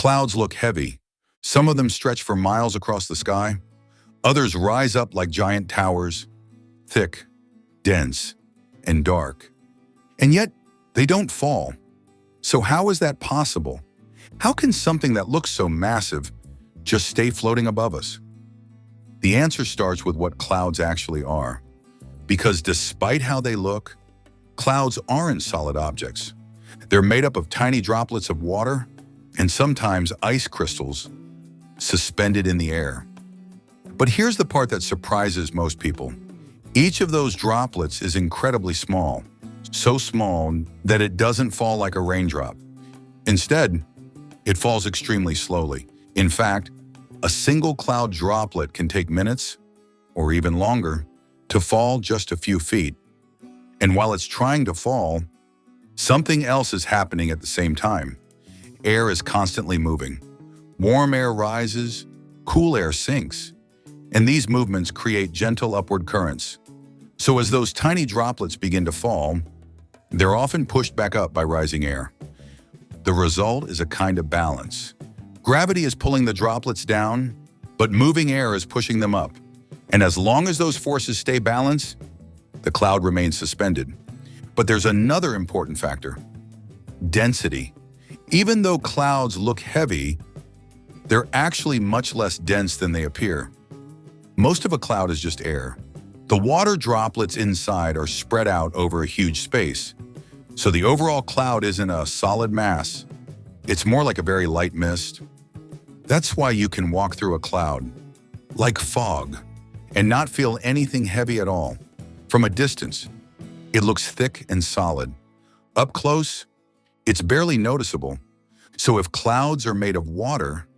Clouds look heavy. Some of them stretch for miles across the sky. Others rise up like giant towers, thick, dense, and dark. And yet, they don't fall. So how is that possible? How can something that looks so massive just stay floating above us? The answer starts with what clouds actually are. Because despite how they look, clouds aren't solid objects. They're made up of tiny droplets of water and sometimes ice crystals suspended in the air. But here's the part that surprises most people. Each of those droplets is incredibly small, so small that it doesn't fall like a raindrop. Instead, it falls extremely slowly. In fact, a single cloud droplet can take minutes, or even longer, to fall just a few feet. And while it's trying to fall, something else is happening at the same time. Air is constantly moving. Warm air rises, cool air sinks, and these movements create gentle upward currents. So as those tiny droplets begin to fall, they're often pushed back up by rising air. The result is a kind of balance. Gravity is pulling the droplets down, but moving air is pushing them up. And as long as those forces stay balanced, the cloud remains suspended. But there's another important factor: density. Even though clouds look heavy, they're actually much less dense than they appear. Most of a cloud is just air. The water droplets inside are spread out over a huge space. So the overall cloud isn't a solid mass. It's more like a very light mist. That's why you can walk through a cloud, like fog, and not feel anything heavy at all. From a distance, it looks thick and solid. Up close, it's barely noticeable. So if clouds are made of water,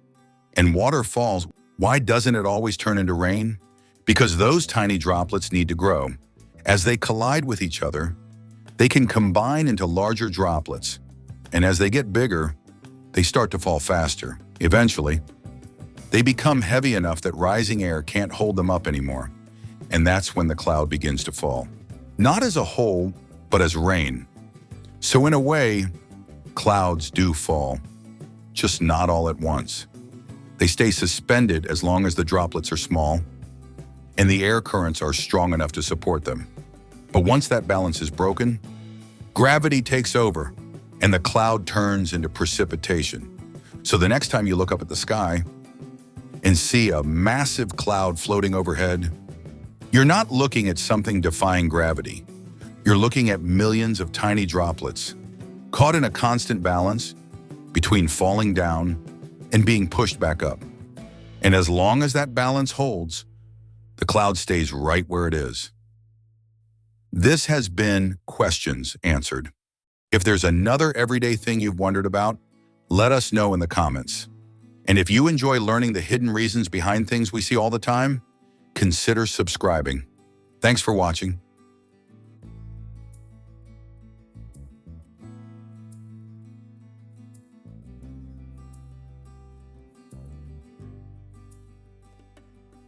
and water falls, why doesn't it always turn into rain? Because those tiny droplets need to grow. As they collide with each other, they can combine into larger droplets. And as they get bigger, they start to fall faster. Eventually, they become heavy enough that rising air can't hold them up anymore. And that's when the cloud begins to fall. Not as a whole, but as rain. So in a way, clouds do fall, just not all at once. They stay suspended as long as the droplets are small and the air currents are strong enough to support them. But once that balance is broken, gravity takes over and the cloud turns into precipitation. So the next time you look up at the sky and see a massive cloud floating overhead, you're not looking at something defying gravity. You're looking at millions of tiny droplets, caught in a constant balance between falling down and being pushed back up. And as long as that balance holds, the cloud stays right where it is. This has been Questions Answered. If there's another everyday thing you've wondered about, let us know in the comments. And if you enjoy learning the hidden reasons behind things we see all the time, consider subscribing. Thanks for watching.